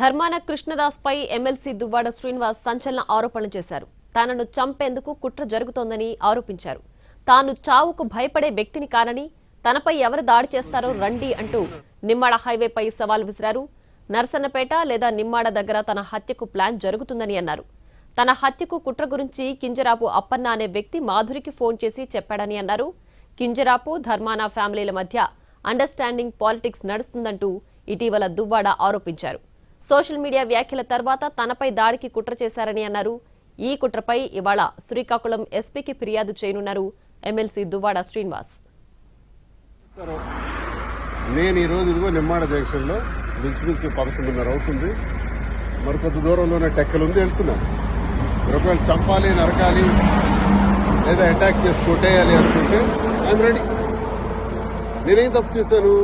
ధర్మాన కృష్ణదాస్ పై MLC Duvvada Srinivas సంచలన ఆరోపణలు చేశారు. తనను చంపేందుకు కుట్ర జరుగుతోందని ఆరోపించారు. తాను చావుకు భయపడే వ్యక్తిని కానని, తనపై ఎవరు దాడి చేస్తారో రండి అంటూ నిమ్మాడ హైవేపై సవాల్ విసిరారు. నర్సన్నపేట లేదా నిమ్మాడ దగ్గర తన హత్యకు ప్లాన్ జరుగుతుందని అన్నారు. తన హత్యకు కుట్ర గురించి కింజరాపు అప్పన్న అనే వ్యక్తి మాధురికి ఫోన్ చేసి చెప్పాడని అన్నారు. కింజరాపు ధర్మాన ఫ్యామిలీల మధ్య అండర్స్టాండింగ్ పాలిటిక్స్ నడుస్తుందంటూ ఇటీవల దువ్వాడ ఆరోపించారు. సోషల్ మీడియా వ్యాఖ్యల తర్వాత తనపై దాడికి కుట్ర చేశారని అన్నారు. ఈ కుట్రపై ఇవాళ శ్రీకాకుళం ఎస్పీకి ఫిర్యాదు చేయనున్నారు ఎమ్మెల్సీ దువ్వాడ శ్రీనివాస్. నేను ఈరోజు ఇదిగో నిమ్మాడ జంక్షన్లో మించుమించు 11:30 అవుతుంది. మరికొద్ది దూరంలోనే టెక్కలుంది, వెళ్తున్నాను. ఒకవేళ చంపాలి, నరకాలి లేదా అటాక్ చేసి కొట్టేయాలి అనుకుంటే ఐఎమ్ రెడీ. నేనేం తప్పు చేశాను?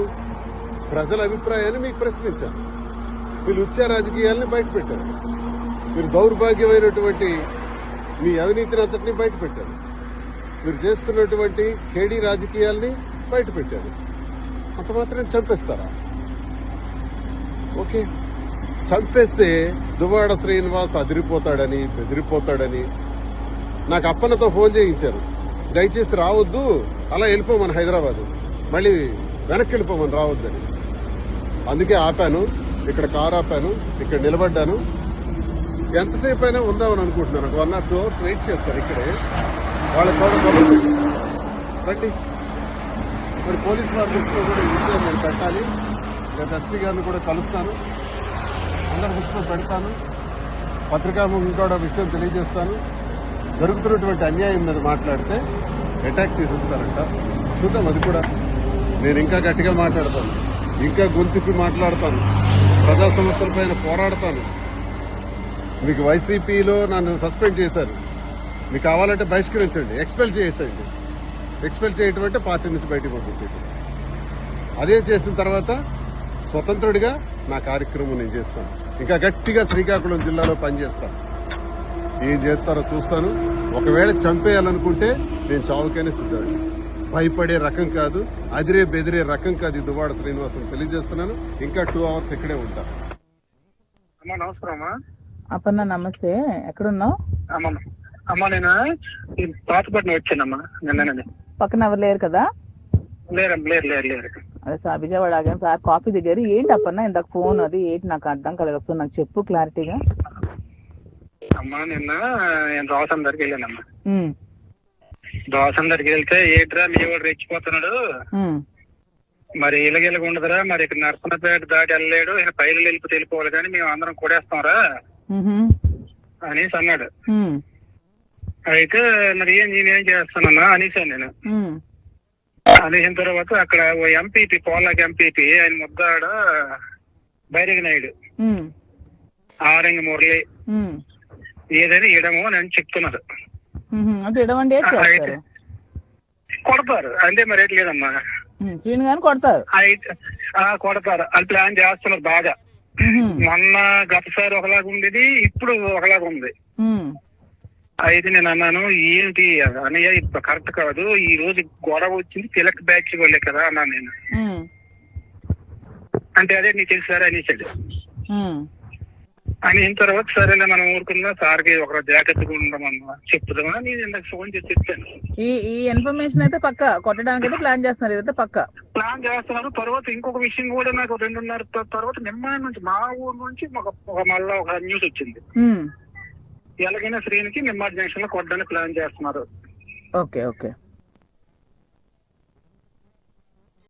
ప్రజల అభిప్రాయాన్ని మీకు ప్రశ్నించాను. మీరు లుచ్చా రాజకీయాల్ని బయటపెట్టారు. మీరు దౌర్భాగ్యమైనటువంటి మీ అవినీతిని అంతటినీ బయటపెట్టారు. మీరు చేస్తున్నటువంటి కేడీ రాజకీయాల్ని బయటపెట్టారు. అంత మాత్రం చంపేస్తారా? ఓకే, చంపేస్తే దువ్వాడ శ్రీనివాస్ అదిరిపోతాడని బెదిరిపోతాడని నాకు అప్పన్నతో ఫోన్ చేయించారు. దయచేసి రావద్దు, అలా వెళ్ళిపోమని హైదరాబాద్, మళ్ళీ వెనక్కి వెళ్ళిపోమని రావద్దని. అందుకే ఆపాను, ఇక్కడ కారు ఆపాను, ఇక్కడ నిలబడ్డాను. ఎంతసేపు అయినా ఉందామని అనుకుంటున్నాను. 1 or 2 hours వెయిట్ చేస్తాను ఇక్కడే. వాళ్ళ రండి. మరి పోలీస్ వారి దృష్టిలో కూడా ఈ విషయం నేను పెట్టాలి. రేపు ఎస్పీ గారిని కూడా కలుస్తాను, అందరి దృష్టిలో పెడతాను. పత్రికాముఖం కూడా విషయం తెలియజేస్తాను. జరుగుతున్నటువంటి అన్యాయం మీద మాట్లాడితే అటాక్ చేసేస్తారంట. చూద్దాం, అది కూడా. నేను ఇంకా గట్టిగా మాట్లాడతాను, ఇంకా గొంతుకి మాట్లాడతాను, ప్రజా సమస్యలపైన పోరాడతాను. మీకు వైసీపీలో నన్ను సస్పెండ్ చేశారు. మీకు కావాలంటే బహిష్కరించండి, ఎక్స్పెల్ చేసేయండి. ఎక్స్పెల్ చేయటం అంటే పార్టీ నుంచి బయటకు పంపించేయటం. అదే చేసిన తర్వాత స్వతంత్రుడిగా నా కార్యక్రమం నేను చేస్తాను. ఇంకా గట్టిగా శ్రీకాకుళం జిల్లాలో పనిచేస్తాను. ఏం చేస్తారో చూస్తాను. ఒకవేళ చంపేయాలనుకుంటే నేను చావుకైనా సిద్ధండి. భయపడే రకం కాదు, అదిరే బెదిరే రకం కాదు ఈ దువ్వాడ శ్రీనివాస్ అని తెలియజేస్తున్నాను. ఇంకా 2 hours ఇక్కడే ఉంటాను. నమస్కారమ్మా. అప్పన్న నమస్తే, ఎక్కడున్నావు? అమ్మా నేను పాతపట్నం వచ్చానమ్మా నిన్ననే. పక్కన ఎవరు లేరు కదా? లేరు. అదే సార్ విజయవాడ ఆగాను సార్, కాఫీ దిగారు. ఏంటి అప్పన్న ఇందాక ఫోన్ అది ఏంటి నాకు అర్థం కలగదు, ఒకసారి నాకు చెప్పు క్లారిటీగా. అమ్మా నిన్న నేను దోసం దగ్గరికి వెళ్ళానమ్మా. దోసం దగ్గరికి వెళ్తే ఏట్రా మీ వాడు రెచ్చిపోతున్నాడు, మరి ఇలాగ ఉండదురా, మరి ఇక్కడ నర్సన్నపేట దాటి వెళ్ళలేడు, ఇక పైలు వెళ్ళిపోతే వెళ్ళిపోవాలి కానీ మేము అందరం కొడేస్తాంరా అనేసి అన్నాడు. అయితే మరి నేనేం చేస్తానన్నా అనేసాను నేను. అనేసిన తర్వాత అక్కడ ఓ ఎంపీపీ, పోలాకి ఎంపీపీ, ఆయన ముద్దాడ బైరగ నాయుడు, ఆరంగ మురళి ఏదైనా ఇడము అని చెప్తున్నారు. కొడతారు అంటే మరి రేట్ లేదమ్మా, కొడతారు. కొడతారు అది ప్లాన్ చేస్తున్నారు బాగా. మొన్న గతసారి ఒకలాగా ఉండేది, ఇప్పుడు ఒకలాగా ఉంది. అయితే నేను అన్నాను, ఏంటి అన్నయ్య ఇప్పుడు కరెక్ట్ కాదు, ఈ రోజు గొడవ వచ్చింది తిలక్ బ్యాచ్ వాళ్ళే కదా అన్నాను నేను. అంటే అదే నీకు తెలుసు అనేసాడు. అయిన తర్వాత సరేలే మనం ఊరుకున్నా, సార్కి ఒక జాగ్రత్తగా ఉండమన్నా చెప్తామా నేను ఇందాక ఫోన్ చేసి చెప్పాను. ఈ ఇన్ఫర్మేషన్ అయితే పక్క కొట్టడానికి అయితే ప్లాన్ చేస్తున్నారు, ఇదైతే పక్క ప్లాన్ చేస్తున్నారు. తర్వాత ఇంకొక విషయం కూడా నాకు 2:30 తర్వాత నిమ్మాయి నుంచి మా ఊరు నుంచి మళ్ళా ఒక న్యూస్ వచ్చింది. ఎలాగైనా శ్రీనికి నిమ్మాడి జంక్షన్ లో కొట్టడానికి ప్లాన్ చేస్తున్నారు. ఓకే.